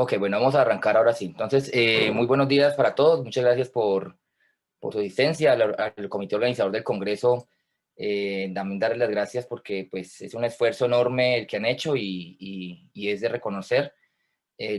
Ok, bueno, vamos a arrancar ahora sí. Entonces, muy buenos días para todos. Muchas gracias por su asistencia al comité organizador del Congreso. También darles las gracias porque pues, es un esfuerzo enorme el que han hecho y es de reconocer.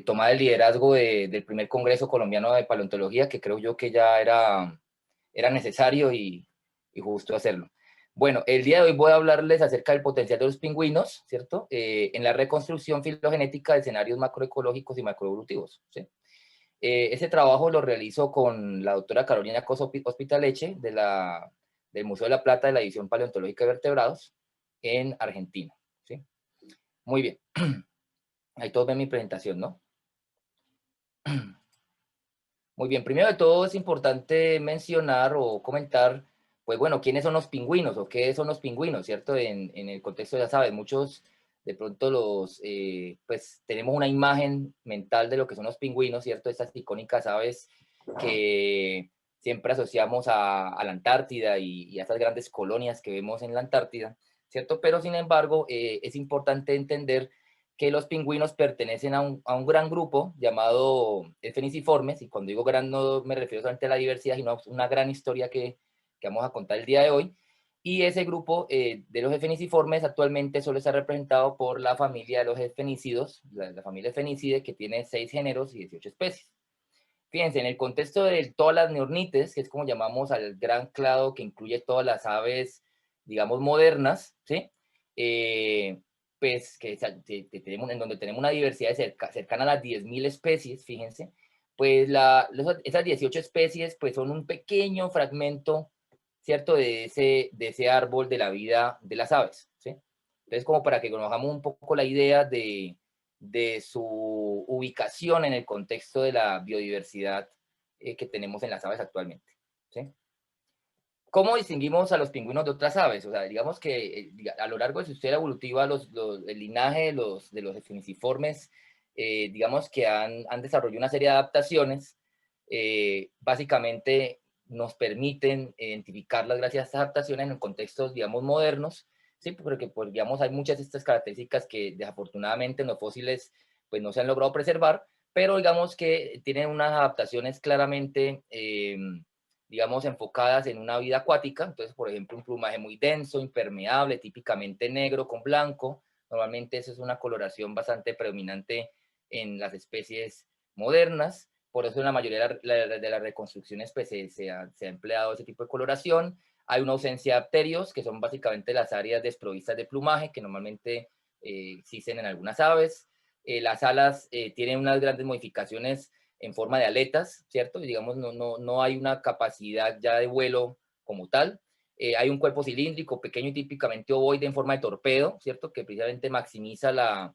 Tomar el liderazgo del primer Congreso colombiano de paleontología, que creo yo que ya era necesario y justo hacerlo. Bueno, el día de hoy voy a hablarles acerca del potencial de los pingüinos, ¿cierto? En la reconstrucción filogenética de escenarios macroecológicos y macroevolutivos, ¿sí? Ese trabajo lo realizo con la doctora Carolina Coso Hospitaleche del Museo de la Plata de la División Paleontológica de Vertebrados en Argentina, ¿sí? Muy bien. Ahí todos ven mi presentación, ¿no? Muy bien, primero de todo es importante mencionar o comentar, pues bueno, quiénes son los pingüinos o qué son los pingüinos, ¿cierto? En el contexto, ya sabes, muchos de pronto pues tenemos una imagen mental de lo que son los pingüinos, ¿cierto? Estas icónicas aves que siempre asociamos a la Antártida y a estas grandes colonias que vemos en la Antártida, ¿cierto? Pero sin embargo, es importante entender que los pingüinos pertenecen a un gran grupo llamado Feniciformes, y cuando digo gran no me refiero solamente a la diversidad, sino a una gran historia que vamos a contar el día de hoy. Y ese grupo de los Feniciformes actualmente solo está representado por la familia de los fenícidos, la familia Fenícide, que tiene 6 géneros y 18 especies. Fíjense, en el contexto de todas las neornites, que es como llamamos al gran clado que incluye todas las aves, digamos, modernas, ¿sí? Pues que tenemos, en donde tenemos una diversidad cercana a las 10.000 especies, fíjense, pues esas 18 especies pues son un pequeño fragmento, ¿cierto? De ese árbol de la vida de las aves, ¿sí? Entonces, como para que conozcamos un poco la idea de su ubicación en el contexto de la biodiversidad que tenemos en las aves actualmente, ¿sí? ¿Cómo distinguimos a los pingüinos de otras aves? O sea, digamos que a lo largo de su historia evolutiva, el linaje de los feniciformes, digamos que han desarrollado una serie de adaptaciones, básicamente nos permiten identificarlas gracias a estas adaptaciones en contextos, digamos, modernos, ¿sí? Porque, pues, digamos, hay muchas de estas características que desafortunadamente en los fósiles pues, no se han logrado preservar, pero digamos que tienen unas adaptaciones claramente digamos, enfocadas en una vida acuática. Entonces, por ejemplo, un plumaje muy denso, impermeable, típicamente negro con blanco. Normalmente eso es una coloración bastante predominante en las especies modernas. Por eso en la mayoría de las reconstrucciones pues, se ha empleado ese tipo de coloración. Hay una ausencia de apterios, que son básicamente las áreas desprovistas de plumaje, que normalmente existen en algunas aves. Las alas tienen unas grandes modificaciones en forma de aletas, ¿cierto? Y digamos, no hay una capacidad ya de vuelo como tal. Hay un cuerpo cilíndrico, pequeño y típicamente ovoide en forma de torpedo, ¿cierto? Que precisamente maximiza la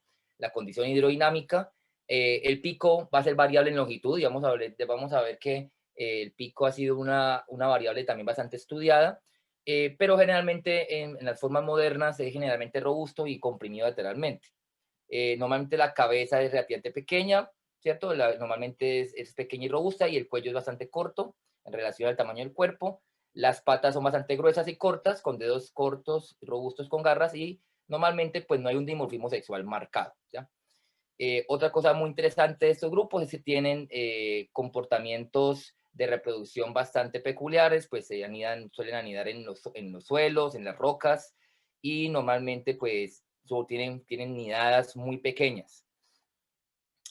condición hidrodinámica. El pico va a ser variable en longitud y vamos a ver que el pico ha sido una variable también bastante estudiada, pero generalmente en las formas modernas es generalmente robusto y comprimido lateralmente. Normalmente la cabeza es relativamente pequeña, ¿cierto? Normalmente es pequeña y robusta y el cuello es bastante corto en relación al tamaño del cuerpo. Las patas son bastante gruesas y cortas, con dedos cortos, robustos con garras y normalmente pues no hay un dimorfismo sexual marcado, ¿ya? Otra cosa muy interesante de estos grupos es que tienen comportamientos de reproducción bastante peculiares, pues suelen anidar en los suelos, en las rocas, y normalmente pues tienen nidadas muy pequeñas.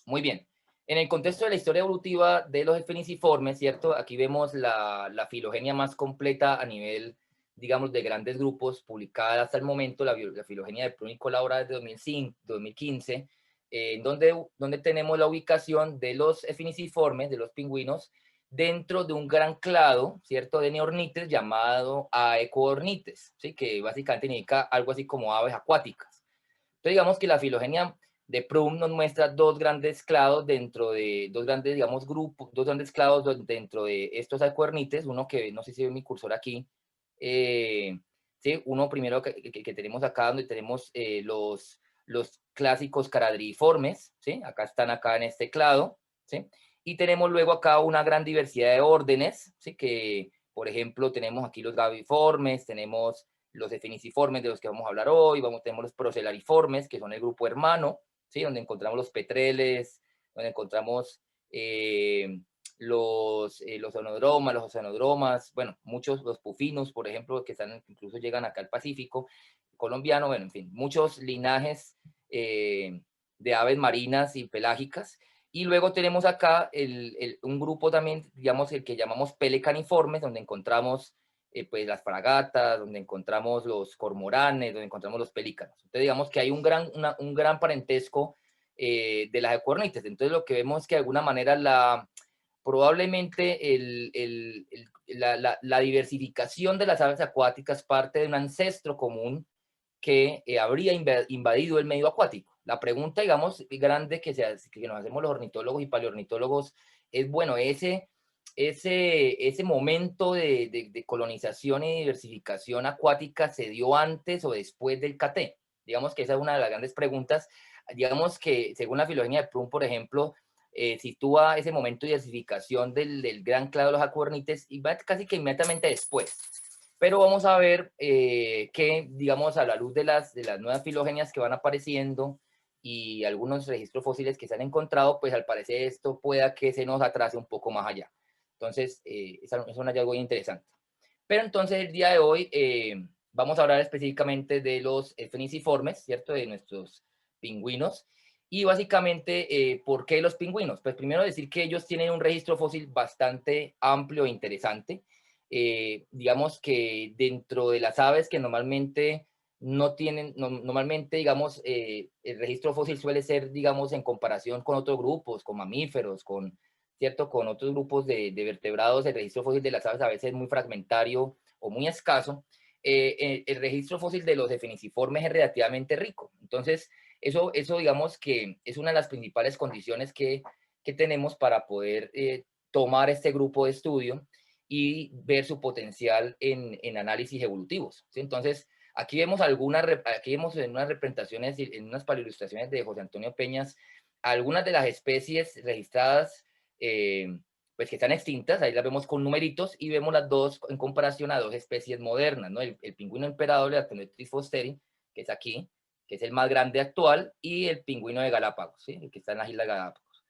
Muy bien. En el contexto de la historia evolutiva de los feniciformes, ¿cierto? Aquí vemos la filogenia más completa a nivel, digamos, de grandes grupos, publicada hasta el momento, la filogenia de Prun y Colabora desde 2015, donde tenemos la ubicación de los feniciformes, de los pingüinos, dentro de un gran clado, ¿cierto?, de neornites llamado Aecoornites, ¿sí?, que básicamente indica algo así como aves acuáticas. Entonces, digamos que la filogenia de Prum nos muestra dos grandes clados dos grandes, digamos, grupos, dos grandes clados dentro de estos aecoornites, uno que no sé si ve mi cursor aquí, ¿sí? Uno primero que tenemos acá, donde tenemos los clásicos caradriiformes, ¿sí? Acá en este clado, ¿sí? Y tenemos luego acá una gran diversidad de órdenes, ¿sí? Que, por ejemplo, tenemos aquí los gaviformes, tenemos los feniciformes de los que vamos a hablar hoy, tenemos los procelariformes, que son el grupo hermano, ¿sí? Donde encontramos los petreles, donde encontramos los onodromas, los oceanodromas, bueno, muchos, los pufinos, por ejemplo, que están, incluso llegan acá al Pacífico colombiano, bueno, en fin, muchos linajes de aves marinas y pelágicas. Y luego tenemos acá un grupo también, digamos, el que llamamos pelecaniformes, donde encontramos pues las fragatas, donde encontramos los cormoranes, donde encontramos los pelícanos. Entonces digamos que hay un gran parentesco de las ecuornites. Entonces lo que vemos es que de alguna manera probablemente la diversificación de las aves acuáticas parte de un ancestro común que habría invadido el medio acuático. La pregunta, digamos, grande que nos hacemos los ornitólogos y paleornitólogos es, bueno, ese momento de colonización y diversificación acuática se dio antes o después del Caté. Digamos que esa es una de las grandes preguntas. Digamos que según la filogenia de Plum, por ejemplo, sitúa ese momento de diversificación del gran clado de los acuernites y va casi que inmediatamente después. Pero vamos a ver que, digamos, a la luz de las nuevas filogenias que van apareciendo y algunos registros fósiles que se han encontrado, pues al parecer esto pueda que se nos atrase un poco más allá. Entonces, es un hallazgo interesante. Pero entonces el día de hoy vamos a hablar específicamente de los feniciformes, ¿cierto? De nuestros pingüinos. Y básicamente, ¿por qué los pingüinos? Pues primero decir que ellos tienen un registro fósil bastante amplio e interesante. Digamos que dentro de las aves que normalmente no tienen, normalmente, digamos, el registro fósil suele ser, digamos, en comparación con otros grupos, con mamíferos, ¿cierto? Con otros grupos de vertebrados, el registro fósil de las aves a veces es muy fragmentario o muy escaso. El registro fósil de los feniciformes es relativamente rico. Entonces, eso digamos que es una de las principales condiciones que tenemos para poder tomar este grupo de estudio y ver su potencial en análisis evolutivos, ¿sí? Entonces, aquí vemos en unas representaciones, en unas paleoilustraciones de José Antonio Peñas, algunas de las especies registradas pues que están extintas, ahí las vemos con numeritos y vemos las dos en comparación a dos especies modernas, ¿no? El pingüino emperador de Atenotris fosteri, que es aquí, que es el más grande actual, y el pingüino de Galápagos, ¿sí? El que está en las Islas Galápagos.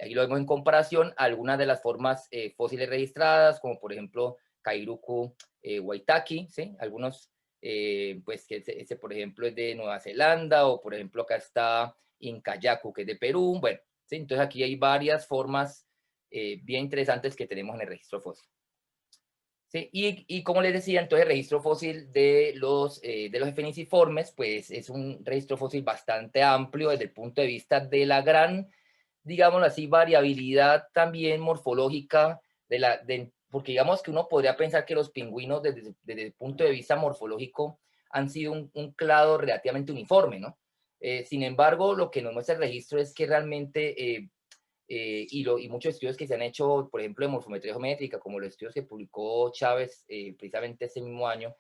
Aquí lo vemos en comparación a algunas de las formas fósiles registradas, como por ejemplo Kairuku waitaki, ¿sí? Algunos, pues que ese, por ejemplo es de Nueva Zelanda, o por ejemplo acá está Incayacu, que es de Perú. Bueno, ¿sí? Entonces aquí hay varias formas bien interesantes que tenemos en el registro fósil. ¿Sí? Y como les decía, entonces el registro fósil de los feniciformes, pues es un registro fósil bastante amplio desde el punto de vista de la gran, digámoslo así, variabilidad también morfológica, porque digamos que uno podría pensar que los pingüinos desde el punto de vista morfológico han sido un clado relativamente uniforme, ¿no? Sin embargo, lo que nos muestra el registro es que realmente y muchos estudios que se han hecho, por ejemplo, de morfometría geométrica, como los estudios que publicó Chávez precisamente ese mismo año,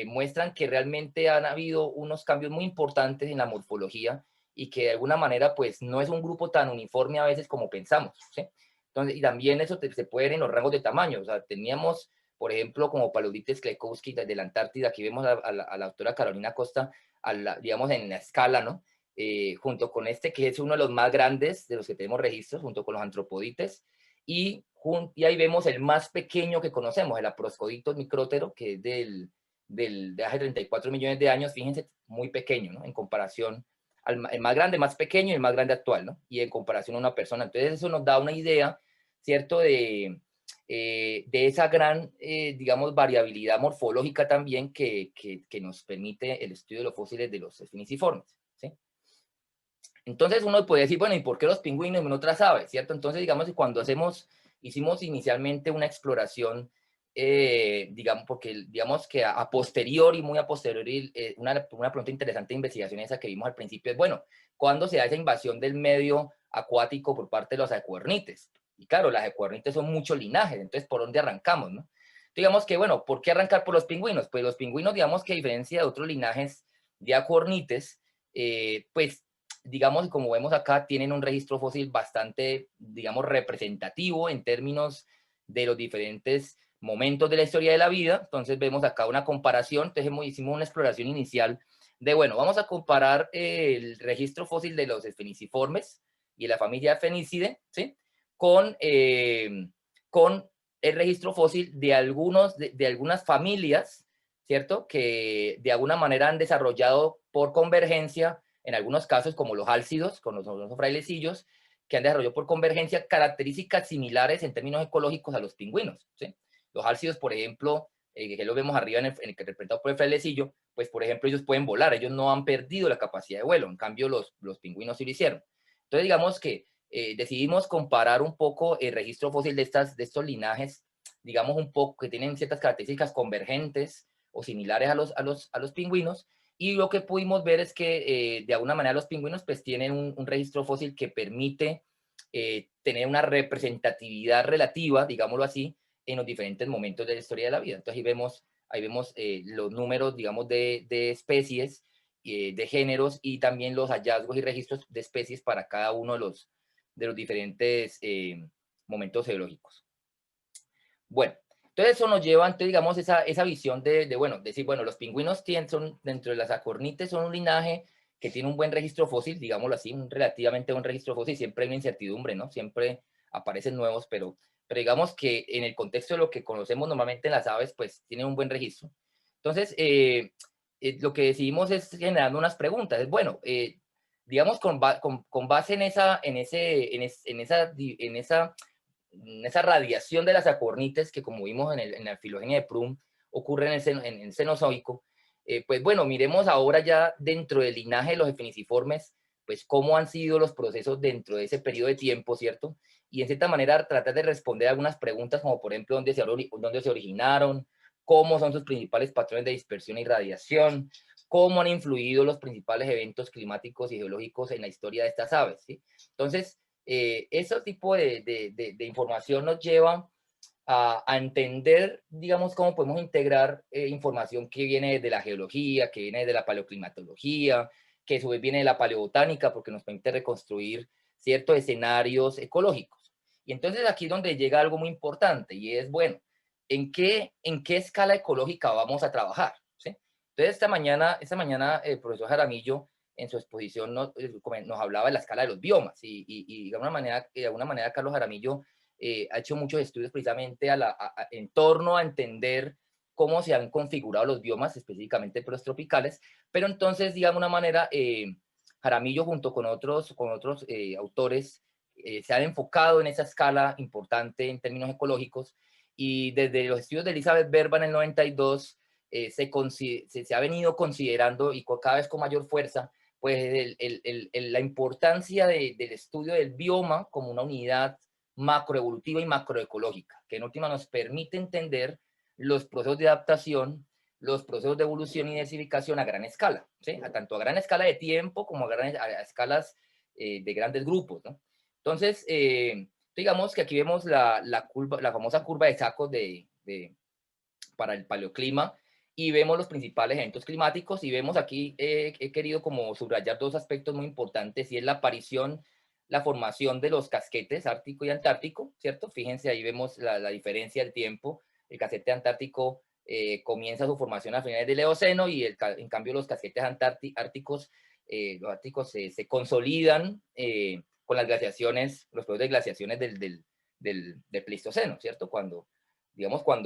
muestran que realmente han habido unos cambios muy importantes en la morfología y que de alguna manera pues no es un grupo tan uniforme a veces como pensamos, ¿sí? Entonces, y también eso se puede ver en los rangos de tamaño. O sea, teníamos, por ejemplo, como Palourites klekowski de la Antártida, aquí vemos a la doctora Carolina Costa, digamos, en la escala, ¿no? Junto con este, que es uno de los más grandes de los que tenemos registros, junto con los antropodites, y ahí vemos el más pequeño que conocemos, el Aproscoditos micrótero, que es de hace 34 millones de años, fíjense, muy pequeño, ¿no? En comparación el más grande, más pequeño y el más grande actual, ¿no? Y en comparación a una persona. Entonces eso nos da una idea, ¿cierto? De esa gran, digamos, variabilidad morfológica también que nos permite el estudio de los fósiles de los feniciformes, ¿sí? Entonces uno puede decir, bueno, ¿y por qué los pingüinos y no otras aves, cierto? Entonces, digamos que cuando hicimos inicialmente una exploración, digamos, porque digamos que a posteriori, muy a posteriori, una pregunta interesante de investigación esa que vimos al principio es, bueno, ¿cuándo se da esa invasión del medio acuático por parte de los acuernites? Y claro, las acuernites son muchos linajes, entonces, ¿por dónde arrancamos, no? Digamos que, bueno, ¿por qué arrancar por los pingüinos? Pues los pingüinos, digamos que a diferencia de otros linajes de acuernites, pues digamos, como vemos acá, tienen un registro fósil bastante, digamos, representativo en términos de los diferentes momentos de la historia de la vida. Entonces vemos acá una comparación. Entonces hicimos una exploración inicial de, bueno, vamos a comparar el registro fósil de los feniciformes y la familia Phenicidae, ¿sí? Con, con el registro fósil de, de algunas familias, ¿cierto? Que de alguna manera han desarrollado por convergencia, en algunos casos como los álcidos, con los frailecillos, que han desarrollado por convergencia características similares en términos ecológicos a los pingüinos, ¿sí? Los álcidos, por ejemplo, que lo vemos arriba en el que representado por el frailecillo, pues por ejemplo ellos pueden volar, ellos no han perdido la capacidad de vuelo, en cambio los pingüinos sí lo hicieron. Entonces digamos que decidimos comparar un poco el registro fósil de estos linajes, digamos un poco que tienen ciertas características convergentes o similares a los pingüinos, y lo que pudimos ver es que de alguna manera los pingüinos pues tienen un registro fósil que permite tener una representatividad relativa, digámoslo así, en los diferentes momentos de la historia de la vida. Entonces ahí vemos los números, digamos, de especies, de géneros, y también los hallazgos y registros de especies para cada uno de los diferentes momentos geológicos. Bueno, entonces eso nos lleva, entonces, digamos, esa visión bueno, decir, bueno, los pingüinos son, dentro de las acornites, son un linaje que tiene un buen registro fósil, digámoslo así, un relativamente buen registro fósil. Siempre hay una incertidumbre, ¿no? Siempre aparecen nuevos, pero digamos que en el contexto de lo que conocemos normalmente en las aves, pues tienen un buen registro. Entonces, lo que decidimos es generando unas preguntas. Es, bueno, digamos, con base en esa radiación de las acornites que, como vimos en la filogenia de Prum, ocurre en el Cenozoico, pues bueno, miremos ahora ya dentro del linaje de los efiniciformes, pues cómo han sido los procesos dentro de ese periodo de tiempo, ¿cierto? Y en cierta manera tratar de responder algunas preguntas como por ejemplo dónde se originaron, cómo son sus principales patrones de dispersión y radiación, cómo han influido los principales eventos climáticos y geológicos en la historia de estas aves, ¿sí? Entonces, ese tipo de información nos lleva a entender, digamos, cómo podemos integrar información que viene de la geología, que viene de la paleoclimatología, que a su vez viene de la paleobotánica, porque nos permite reconstruir ciertos escenarios ecológicos. Y entonces aquí es donde llega algo muy importante, y es, bueno, ¿en qué escala ecológica vamos a trabajar? ¿Sí? Entonces esta mañana el profesor Jaramillo en su exposición nos hablaba de la escala de los biomas, y de alguna manera Carlos Jaramillo ha hecho muchos estudios precisamente en torno a entender cómo se han configurado los biomas, específicamente los tropicales, pero entonces, digamos de una manera, Jaramillo junto con otros autores se han enfocado en esa escala importante en términos ecológicos, y desde los estudios de Elizabeth Berba en el 92 se ha venido considerando, y cada vez con mayor fuerza, pues la importancia del estudio del bioma como una unidad macroevolutiva y macroecológica, que en última nos permite entender los procesos de adaptación, los procesos de evolución y diversificación a gran escala, ¿sí? Tanto a gran escala de tiempo como a escalas de grandes grupos, ¿no? Entonces, digamos que aquí vemos la famosa curva de sacos para el paleoclima, y vemos los principales eventos climáticos, y vemos aquí, he querido como subrayar dos aspectos muy importantes, y es la formación de los casquetes ártico y antártico, ¿cierto? Fíjense, ahí vemos la diferencia del tiempo. El casquete antártico comienza su formación a finales del Eoceno, y en cambio los casquetes árticos, los árticos se consolidan con las glaciaciones, los procesos de glaciaciones del Pleistoceno, ¿cierto? Cuando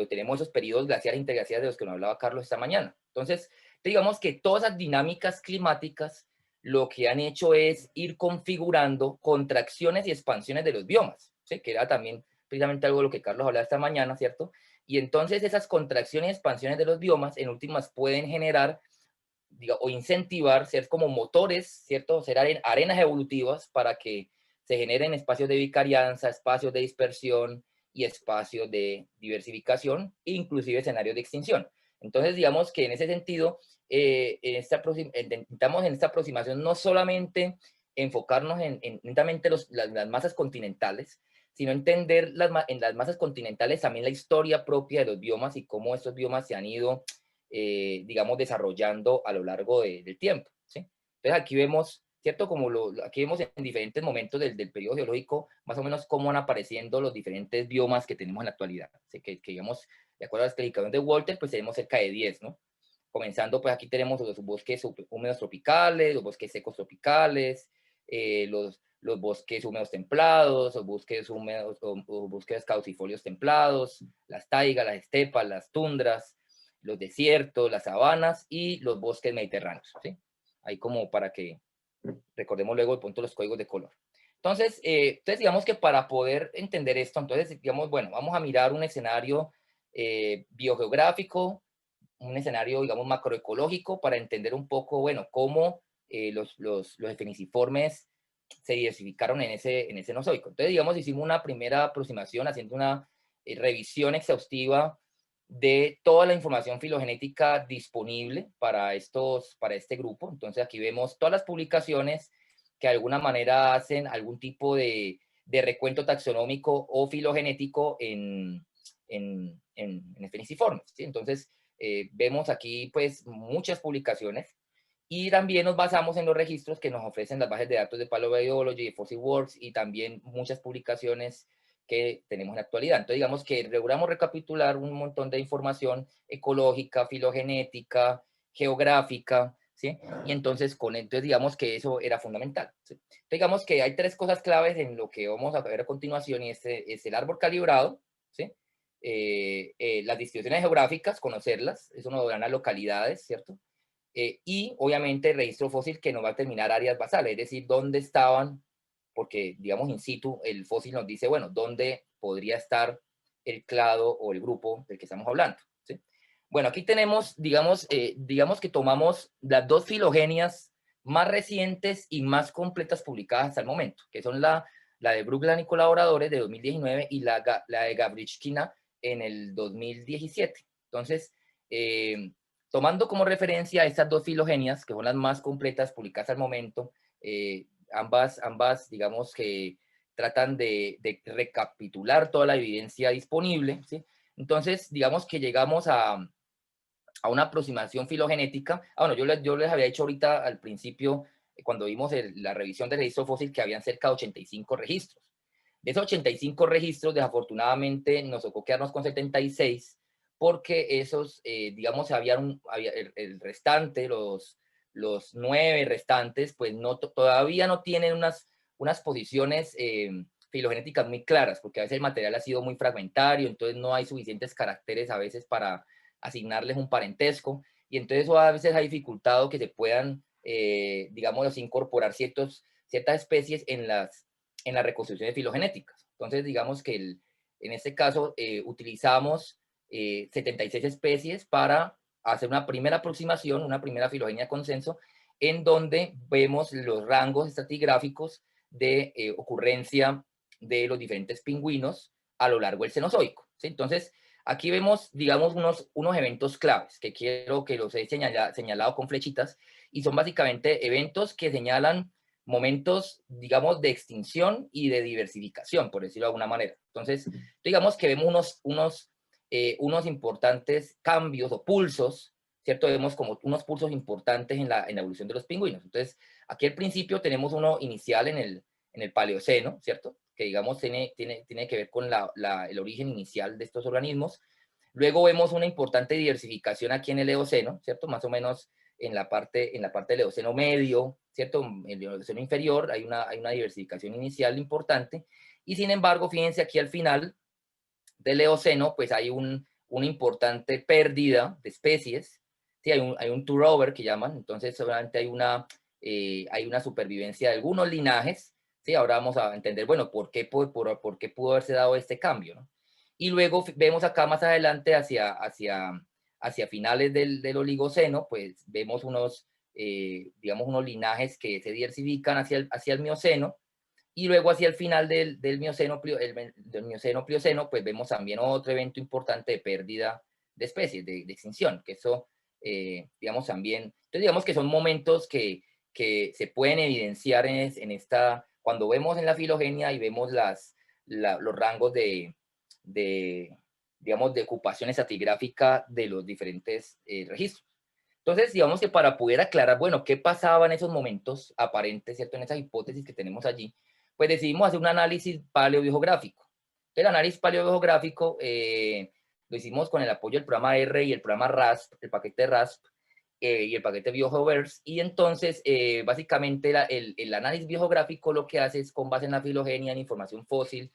tenemos esos periodos glaciares e interglaciares de los que nos hablaba Carlos esta mañana. Entonces, digamos que todas esas dinámicas climáticas lo que han hecho es ir configurando contracciones y expansiones de los biomas, ¿sí? Que era también precisamente algo de lo que Carlos hablaba esta mañana, ¿cierto? Y entonces esas contracciones y expansiones de los biomas, en últimas, pueden generar o incentivar, ser como motores, ¿cierto? Ser arenas evolutivas para que se generen espacios de vicarianza, espacios de dispersión y espacios de diversificación, inclusive escenarios de extinción. Entonces, digamos que en ese sentido, intentamos en esta aproximación no solamente enfocarnos en las masas continentales, sino entender en las masas continentales también la historia propia de los biomas y cómo estos biomas se han ido digamos, desarrollando a lo largo del tiempo, ¿sí? Entonces aquí vemos, ¿cierto? Aquí vemos en diferentes momentos del periodo geológico, más o menos cómo van apareciendo los diferentes biomas que tenemos en la actualidad, ¿sí? Que digamos, de acuerdo a las clasificaciones de Walter, pues tenemos cerca de 10, ¿no? Comenzando, pues aquí tenemos los bosques húmedos tropicales, los bosques secos tropicales, los bosques húmedos templados, o bosques húmedos o bosques caducifolios templados, las taigas, las estepas, las tundras, los desiertos, las sabanas y los bosques mediterráneos, ¿sí? Ahí como para que recordemos luego el punto de los códigos de color. Entonces, digamos que para poder entender esto, entonces, digamos, bueno, vamos a mirar un escenario biogeográfico, un escenario, digamos, macroecológico para entender un poco, bueno, cómo los esfeniciformes se diversificaron en ese Cenozoico. Entonces, digamos, hicimos una primera aproximación haciendo una revisión exhaustiva de toda la información filogenética disponible para este grupo. Entonces, aquí vemos todas las publicaciones que de alguna manera hacen algún tipo de recuento taxonómico o filogenético en esfeniciformes, ¿sí? Entonces, vemos aquí pues muchas publicaciones y también nos basamos en los registros que nos ofrecen las bases de datos de Paleobiology, de FossilWorks y también muchas publicaciones que tenemos en la actualidad. Entonces, digamos que logramos recapitular un montón de información ecológica, filogenética, geográfica, ¿sí? Y entonces, digamos que eso era fundamental, ¿sí? Entonces, digamos que hay tres cosas claves en lo que vamos a ver a continuación y este es el árbol calibrado, ¿sí? Las distribuciones geográficas, conocerlas, eso nos dan las localidades, ¿cierto? Y obviamente el registro fósil que nos va a determinar áreas basales, es decir, dónde estaban, porque digamos in situ el fósil nos dice, bueno, dónde podría estar el clado o el grupo del que estamos hablando, ¿sí? Bueno, aquí tenemos, digamos que tomamos las dos filogenias más recientes y más completas publicadas hasta el momento, que son la de Brundtland y colaboradores de 2019 y la de Gavrichkina en el 2017. Entonces, tomando como referencia estas dos filogenias, que son las más completas publicadas al momento, ambas, digamos que tratan de recapitular toda la evidencia disponible, ¿sí? Entonces, digamos que llegamos a una aproximación filogenética. Bueno, yo les había dicho ahorita al principio, cuando vimos la revisión del registro fósil, que habían cerca de 85 registros. De esos 85 registros, desafortunadamente, nos tocó quedarnos con 76, porque esos, digamos, había el restante, los 9 restantes, pues todavía no tienen unas posiciones filogenéticas muy claras, porque a veces el material ha sido muy fragmentario, entonces no hay suficientes caracteres a veces para asignarles un parentesco, y entonces eso a veces ha dificultado que se puedan, digamos, incorporar ciertas especies en las reconstrucciones filogenéticas. Entonces, digamos que en este caso utilizamos 76 especies para hacer una primera aproximación, una primera filogenia de consenso, en donde vemos los rangos estratigráficos de ocurrencia de los diferentes pingüinos a lo largo del Cenozoico, ¿sí? Entonces, aquí vemos, digamos, unos eventos claves que quiero que los he señalado con flechitas, y son básicamente eventos que señalan momentos, digamos, de extinción y de diversificación, por decirlo de alguna manera. Entonces, digamos que vemos unos importantes cambios o pulsos, ¿cierto? Vemos como unos pulsos importantes en la evolución de los pingüinos. Entonces, aquí al principio tenemos uno inicial en el Paleoceno, ¿cierto? Que digamos tiene que ver con el origen inicial de estos organismos. Luego vemos una importante diversificación aquí en el Eoceno, ¿cierto? Más o menos en la parte del Eoceno medio, ¿cierto? En el Eoceno inferior hay una diversificación inicial importante, y sin embargo, fíjense aquí al final del Eoceno, pues hay una importante pérdida de especies, ¿sí? Hay un turnover que llaman, entonces solamente hay una supervivencia de algunos linajes, ¿sí? Ahora vamos a entender, bueno, por qué pudo haberse dado este cambio, ¿no? Y luego vemos acá más adelante hacia finales del Oligoceno, pues vemos digamos, unos linajes que se diversifican hacia el Mioceno, y luego hacia el final del Mioceno, Plioceno, pues vemos también otro evento importante de pérdida de especies, de extinción, que eso, digamos, también, entonces digamos que son momentos que se pueden evidenciar cuando vemos en la filogenia y vemos los rangos digamos, de ocupación estratigráfica de los diferentes registros. Entonces, digamos que para poder aclarar, bueno, qué pasaba en esos momentos aparentes, ¿cierto? En esas hipótesis que tenemos allí, pues decidimos hacer un análisis paleobiográfico. El análisis paleobiográfico lo hicimos con el apoyo del programa R y el programa RASP, el paquete RASP, y el paquete BioGeoVerse. Y entonces, básicamente, el análisis biogeográfico lo que hace es, con base en la filogenia, en información fósil,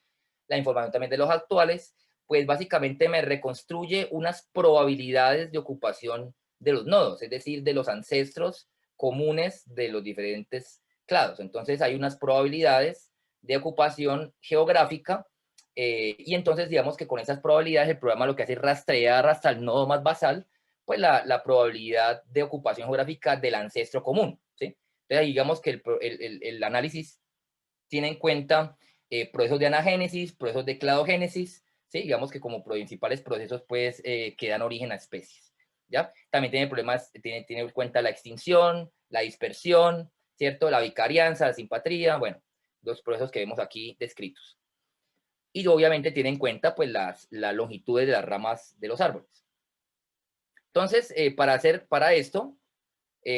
la información también de los actuales, pues básicamente me reconstruye unas probabilidades de ocupación de los nodos, es decir, de los ancestros comunes de los diferentes clados. Entonces, hay unas probabilidades de ocupación geográfica, y entonces, digamos que con esas probabilidades, el programa lo que hace es rastrear hasta el nodo más basal, pues la probabilidad de ocupación geográfica del ancestro común, ¿sí? Entonces, digamos que el análisis tiene en cuenta procesos de anagénesis, procesos de cladogénesis, ¿sí? Digamos que como principales procesos, pues, que dan origen a especies, ¿ya? También tiene problemas, tiene en cuenta la extinción, la dispersión, ¿cierto? La vicarianza, la simpatría, bueno, los procesos que vemos aquí descritos. Y obviamente tiene en cuenta, pues, las longitudes de las ramas de los árboles. Entonces, para esto,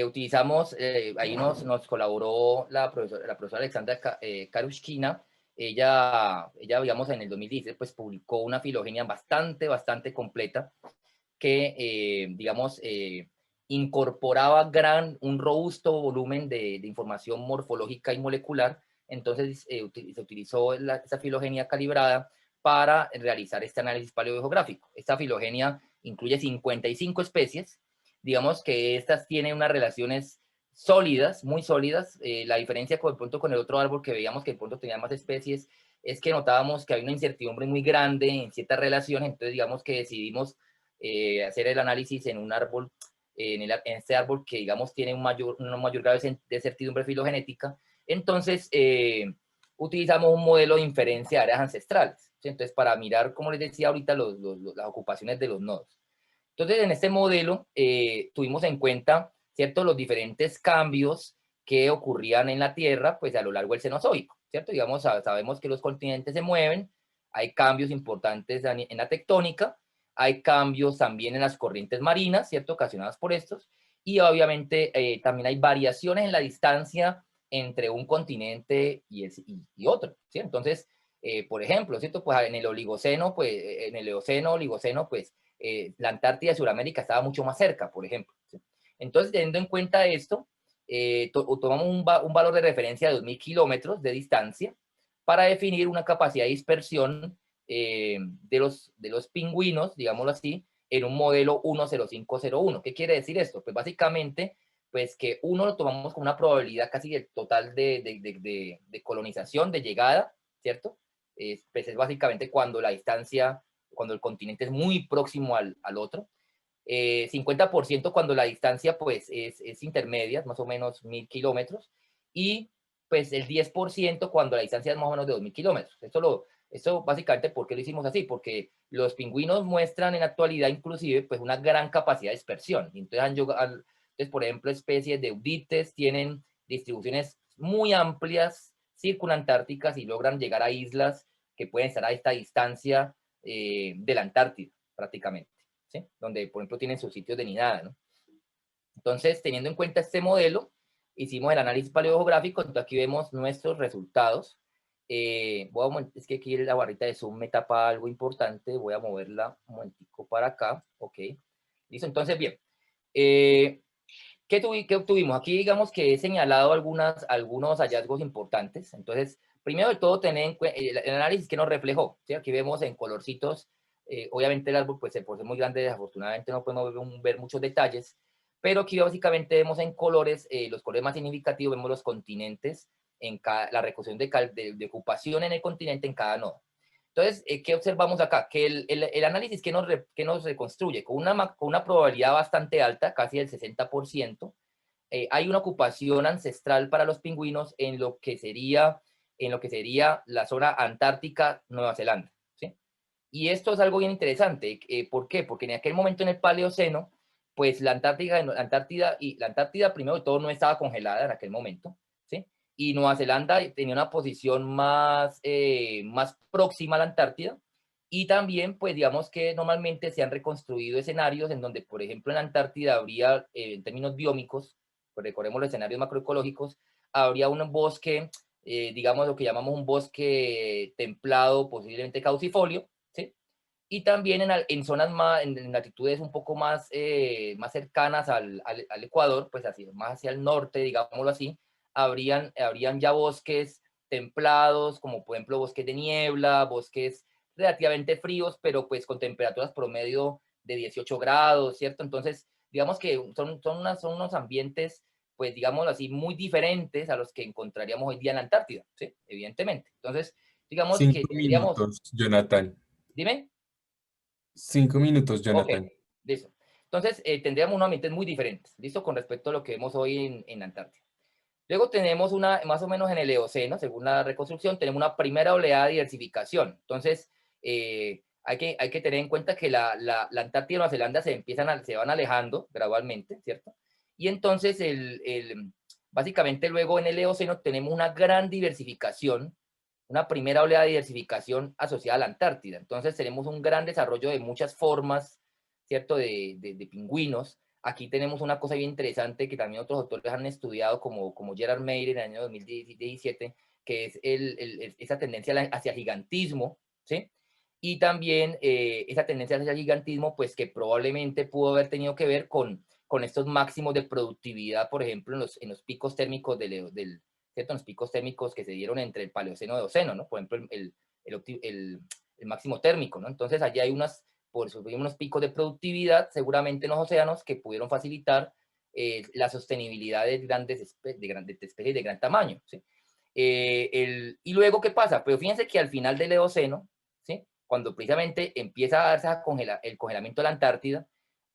utilizamos, ahí nos colaboró la profesora Alexandra Karushkina. Ella, digamos, en el 2016, pues publicó una filogenia bastante completa que, digamos, incorporaba un robusto volumen de información morfológica y molecular. Entonces, se utilizó esa filogenia calibrada para realizar este análisis paleogeográfico. Esta filogenia incluye 55 especies. Digamos que estas tienen unas relaciones sólidas, muy sólidas. La diferencia con el otro árbol que veíamos que de pronto tenía más especies es que notábamos que había una incertidumbre muy grande en ciertas relaciones. Entonces, digamos que decidimos hacer el análisis en un árbol, en este árbol que, digamos, tiene un mayor grado de certidumbre filogenética. Entonces, utilizamos un modelo de inferencia de áreas ancestrales, ¿sí? Entonces, para mirar, como les decía ahorita, las ocupaciones de los nodos. Entonces, en este modelo tuvimos en cuenta, ¿cierto?, los diferentes cambios que ocurrían en la Tierra, pues, a lo largo del Cenozoico, ¿cierto? Digamos, sabemos que los continentes se mueven, hay cambios importantes en la tectónica, hay cambios también en las corrientes marinas, ¿cierto?, ocasionadas por estos, y obviamente también hay variaciones en la distancia entre un continente y otro, ¿sí? Entonces, por ejemplo, ¿cierto?, pues en el Oligoceno, pues, en el Eoceno, Oligoceno, pues, la Antártida de Sudamérica estaba mucho más cerca, por ejemplo, ¿sí? Entonces, teniendo en cuenta esto, tomamos un valor de referencia de 2.000 kilómetros de distancia para definir una capacidad de dispersión de los pingüinos, digámoslo así, en un modelo 10501. ¿Qué quiere decir esto? Pues básicamente, pues que uno lo tomamos con una probabilidad casi del total de colonización, de llegada, ¿cierto? Pues es básicamente cuando la distancia, cuando el continente es muy próximo al otro. 50% cuando la distancia pues es intermedia, más o menos 1.000 kilómetros, y pues el 10% cuando la distancia es más o menos de 2.000 kilómetros. Esto básicamente, ¿por qué lo hicimos así? Porque los pingüinos muestran en la actualidad inclusive pues una gran capacidad de dispersión. Entonces, por ejemplo, especies de eudites tienen distribuciones muy amplias, circunantárticas, y logran llegar a islas que pueden estar a esta distancia de la Antártida, prácticamente, ¿sí? Donde, por ejemplo, tienen sus sitios de nidada, ¿no? Entonces, teniendo en cuenta este modelo, hicimos el análisis paleogeográfico. Entonces, aquí vemos nuestros resultados. Es que aquí la barrita de zoom me tapa algo importante. Voy a moverla un momentico para acá. Ok. Listo. Entonces, bien. ¿Qué obtuvimos? Aquí digamos que he señalado algunos hallazgos importantes. Entonces, primero de todo, tener en cuenta el análisis que nos reflejó, ¿sí? Aquí vemos en colorcitos, obviamente el árbol, pues, por ser muy grande, desafortunadamente no podemos ver muchos detalles, pero aquí básicamente vemos en colores, los colores más significativos, vemos los continentes, la reconstrucción de ocupación en el continente en cada nodo. Entonces, ¿qué observamos acá? Que el análisis que nos reconstruye con una probabilidad bastante alta, casi del 60%, hay una ocupación ancestral para los pingüinos en lo que sería la zona antártica, Nueva Zelanda, ¿sí? Y esto es algo bien interesante. ¿Por qué? Porque en aquel momento, en el Paleoceno, pues la Antártida primero de todo no estaba congelada en aquel momento, ¿sí? Y Nueva Zelanda tenía una posición más próxima a la Antártida. Y también, pues digamos que normalmente se han reconstruido escenarios en donde, por ejemplo, en la Antártida habría, en términos biómicos, pues recordemos los escenarios macroecológicos, habría un bosque, digamos lo que llamamos un bosque templado, posiblemente caducifolio, ¿sí? y también en zonas más, en latitudes un poco más, más cercanas al Ecuador, pues así, más hacia el norte, digámoslo así, habrían ya bosques templados, como por ejemplo bosques de niebla, bosques relativamente fríos, pero pues con temperaturas promedio de 18 grados, ¿cierto? Entonces, digamos que son unos ambientes, pues digámoslo así, muy diferentes a los que encontraríamos hoy día en la Antártida, ¿sí? Evidentemente. Entonces, digamos que 5 minutos, Jonathan. dime. 5 minutos, Ok, Jonathan. listo. Entonces, tendríamos unos ambientes muy diferentes, ¿listo? Con respecto a lo que vemos hoy en Antártida. Luego tenemos más o menos en el Eoceno, según la reconstrucción, tenemos una primera oleada de diversificación. Entonces, hay que tener en cuenta que la Antártida y Nueva Zelanda se van alejando gradualmente, ¿cierto? Y entonces, básicamente luego en el Eoceno tenemos una gran diversificación, una primera oleada de diversificación asociada a la Antártida. Entonces tenemos un gran desarrollo de muchas formas, ¿cierto? De pingüinos. Aquí tenemos una cosa bien interesante que también otros autores han estudiado, como Gerard Meyer en el año 2017, que es esa tendencia hacia gigantismo, ¿sí? Y también esa tendencia hacia gigantismo, pues que probablemente pudo haber tenido que ver con estos máximos de productividad, por ejemplo, en los picos térmicos ¿cierto? En los picos térmicos que se dieron entre el Paleoceno y Eoceno, ¿no? Por ejemplo, el máximo térmico, ¿no? Entonces, allí hay por eso unos picos de productividad, seguramente en los océanos, que pudieron facilitar la sostenibilidad de especies de gran tamaño, ¿sí? Y luego, ¿qué pasa? Pero fíjense que al final del Eoceno, ¿sí? Cuando precisamente empieza a darse el congelamiento de la Antártida,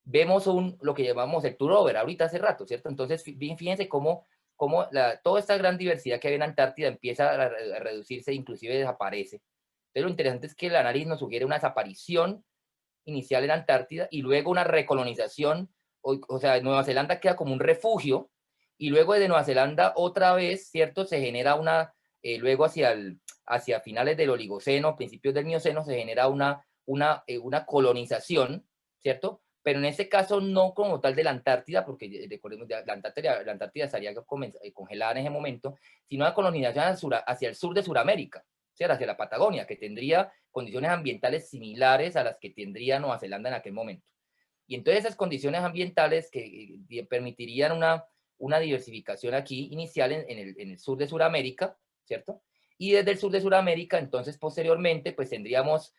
vemos lo que llamamos el turnover, ahorita hace rato, ¿cierto? Entonces, fíjense cómo toda esta gran diversidad que hay en Antártida empieza a reducirse, inclusive desaparece. Entonces, lo interesante es que el análisis nos sugiere una desaparición inicial en Antártida y luego una recolonización, o sea, Nueva Zelanda queda como un refugio, y luego de Nueva Zelanda otra vez, ¿cierto? Se genera luego hacia finales del Oligoceno, principios del Mioceno, se genera una colonización, ¿cierto? Pero en este caso no como tal de la Antártida, porque recordemos, la Antártida estaría congelada en ese momento, sino una colonización hacia el sur de Sudamérica, ¿cierto? Hacia la Patagonia, que tendría condiciones ambientales similares a las que tendría Nueva Zelanda en aquel momento. Y entonces esas condiciones ambientales que permitirían una diversificación aquí inicial en el sur de Sudamérica, ¿cierto? Y desde el sur de Sudamérica, entonces posteriormente, pues tendríamos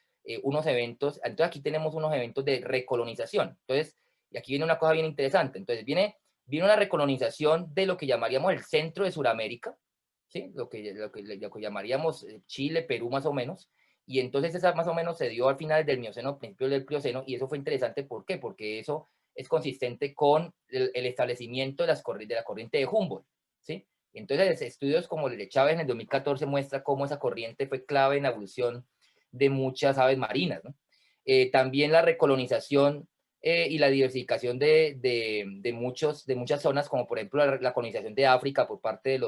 unos eventos, entonces aquí tenemos unos eventos de recolonización. Entonces, y aquí viene una cosa bien interesante. Entonces viene una recolonización de lo que llamaríamos el centro de Sudamérica, ¿sí? Lo que llamaríamos Chile, Perú más o menos, y entonces esa más o menos se dio al final del Mioceno, principio del Plioceno, y eso fue interesante. ¿Por qué? Porque eso es consistente con el establecimiento de la corriente de Humboldt, ¿sí? Entonces, estudios como el de Chávez en el 2014 muestra cómo esa corriente fue clave en la evolución de muchas aves marinas, ¿no? También la recolonización y la diversificación de muchas zonas, como por ejemplo la colonización de África por parte del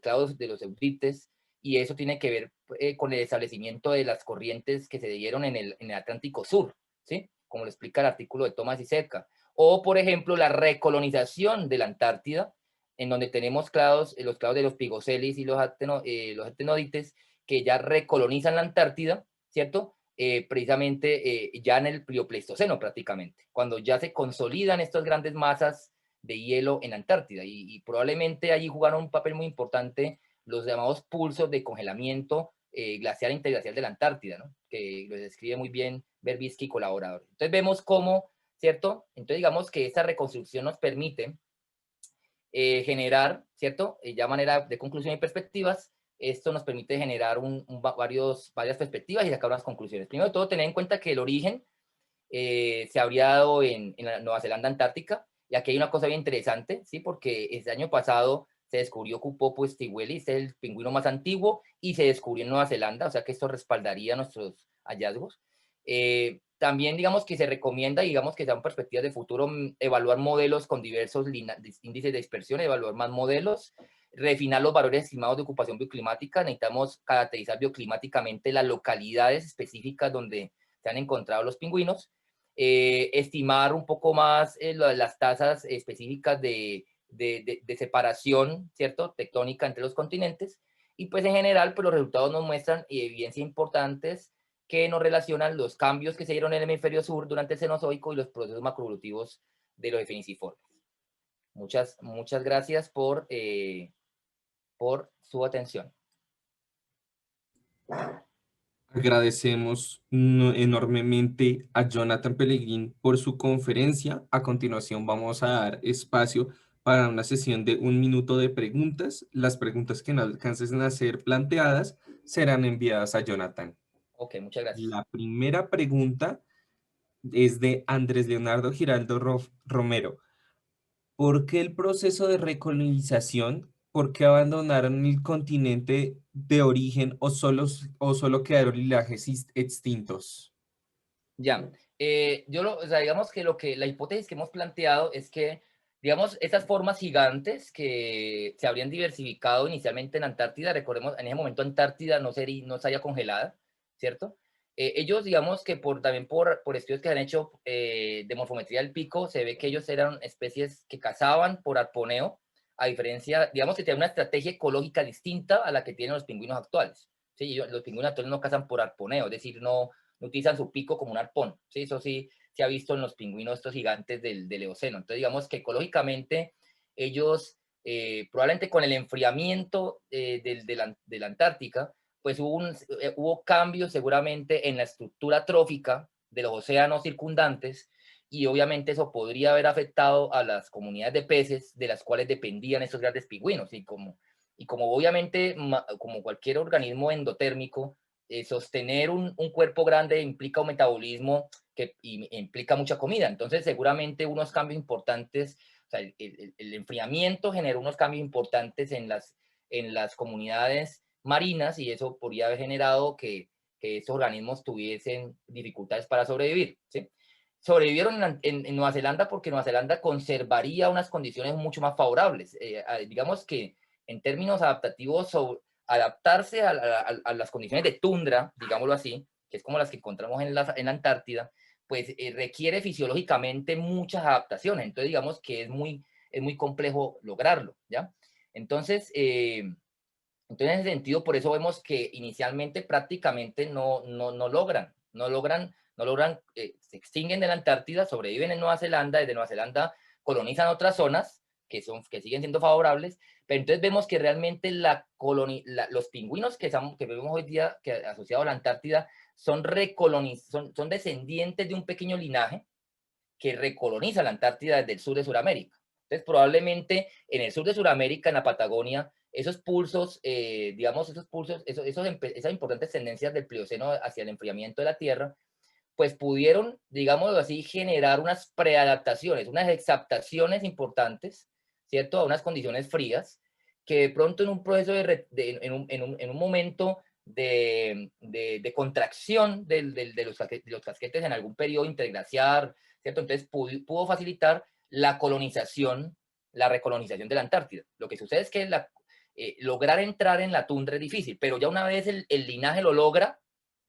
clado de los eurites, y eso tiene que ver con el establecimiento de las corrientes que se dieron en el Atlántico Sur, ¿sí? Como lo explica el artículo de Thomas y Sepka. O, por ejemplo, la recolonización de la Antártida, en donde tenemos los clados de los pigocelis y los actinodites, que ya recolonizan la Antártida, ¿cierto? Precisamente ya en el Pliopleistoceno prácticamente, cuando ya se consolidan estas grandes masas de hielo en Antártida, y probablemente allí jugaron un papel muy importante los llamados pulsos de congelamiento glacial e interglacial de la Antártida, ¿no? Que lo describe muy bien Verbitsky y colaborador. Entonces vemos cómo, ¿cierto? Entonces digamos que esta reconstrucción nos permite generar, ¿cierto? Ya manera de conclusión y perspectivas, esto nos permite generar varias perspectivas y sacar unas conclusiones. Primero de todo, tener en cuenta que el origen se habría dado en la Nueva Zelanda Antártica, y aquí hay una cosa bien interesante, ¿sí? Porque este año pasado se descubrió Kupopo stigueli, este es el pingüino más antiguo, y se descubrió en Nueva Zelanda, o sea que esto respaldaría nuestros hallazgos. También digamos que se recomienda, digamos que sean perspectivas de futuro, evaluar modelos con diversos índices de dispersión, evaluar más modelos, refinar los valores estimados de ocupación bioclimática. Necesitamos caracterizar bioclimáticamente las localidades específicas donde se han encontrado los pingüinos, estimar un poco más las tasas específicas de separación, ¿cierto? Tectónica entre los continentes, y pues en general pues los resultados nos muestran evidencias importantes que nos relacionan los cambios que se dieron en el hemisferio sur durante el Cenozoico y los procesos macroevolutivos de los efeniciformes. Muchas gracias por su atención. Agradecemos enormemente a Jonathan Pellegrin por su conferencia. A continuación vamos a dar espacio para una sesión de 1 minuto de preguntas. Las preguntas que no alcancen a ser planteadas serán enviadas a Jonathan. Ok, muchas gracias. La primera pregunta es de Andrés Leonardo Giraldo Romero. ¿Por qué el proceso de recolonización? ¿Por qué abandonaron el continente de origen o solo quedaron linajes extintos? Ya, o sea, digamos que la hipótesis que hemos planteado es que, digamos, esas formas gigantes que se habrían diversificado inicialmente en Antártida, recordemos, en ese momento Antártida no estaría congelada, ¿cierto? Ellos, digamos que también por estudios que han hecho de morfometría del pico, se ve que ellos eran especies que cazaban por arponeo, a diferencia, digamos que tienen una estrategia ecológica distinta a la que tienen los pingüinos actuales. ¿Sí? Los pingüinos actuales no cazan por arponeo, es decir, no utilizan su pico como un arpón, ¿sí? Eso sí se ha visto en los pingüinos estos gigantes del Eoceno. Entonces, digamos que ecológicamente ellos, probablemente con el enfriamiento de la Antártica, pues hubo cambios seguramente en la estructura trófica de los océanos circundantes y obviamente eso podría haber afectado a las comunidades de peces de las cuales dependían estos grandes pingüinos y como obviamente, como cualquier organismo endotérmico, sostener un cuerpo grande implica un metabolismo que implica mucha comida. Entonces, seguramente unos cambios importantes, o sea, el enfriamiento generó unos cambios importantes en las comunidades marinas y eso podría haber generado que estos organismos tuviesen dificultades para sobrevivir, ¿sí? Sobrevivieron en Nueva Zelanda porque Nueva Zelanda conservaría unas condiciones mucho más favorables. Digamos que en términos adaptativos, adaptarse a las condiciones de tundra, digámoslo así, que es como las que encontramos en la Antártida, pues requiere fisiológicamente muchas adaptaciones. Entonces, digamos que es muy complejo lograrlo, ¿ya? Entonces, en ese sentido, por eso vemos que inicialmente prácticamente no logran, se extinguen de la Antártida, sobreviven en Nueva Zelanda, desde Nueva Zelanda colonizan otras zonas que siguen siendo favorables, pero entonces vemos que realmente los pingüinos que vemos hoy día asociados a la Antártida son descendientes de un pequeño linaje que recoloniza la Antártida desde el sur de Sudamérica. Entonces, probablemente en el sur de Sudamérica, en la Patagonia, esos pulsos, digamos, esas importantes tendencias del Plioceno hacia el enfriamiento de la Tierra, pues pudieron, digámoslo así, generar unas preadaptaciones, unas exaptaciones importantes, ¿cierto? A unas condiciones frías, que de pronto en un proceso en un momento de contracción de los casquetes en algún periodo interglaciar, ¿cierto? Entonces pudo facilitar la recolonización de la Antártida. Lo que sucede es que lograr entrar en la tundra es difícil, pero ya una vez el linaje lo logra,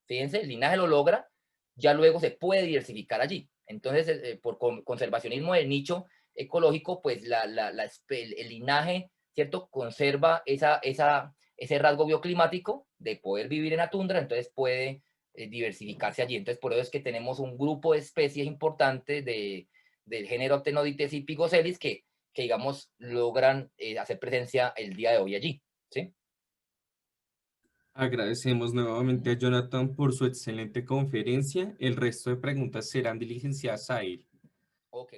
fíjense, el linaje lo logra, ya luego se puede diversificar allí. Entonces, por conservacionismo del nicho ecológico, pues el linaje, ¿cierto? Conserva ese rasgo bioclimático de poder vivir en la tundra, entonces puede diversificarse allí. Entonces, por eso es que tenemos un grupo de especies importantes del género Actinodites y Picocelis que digamos, logran hacer presencia el día de hoy allí, ¿sí? Agradecemos nuevamente a Jonathan por su excelente conferencia. El resto de preguntas serán diligenciadas a él. Ok.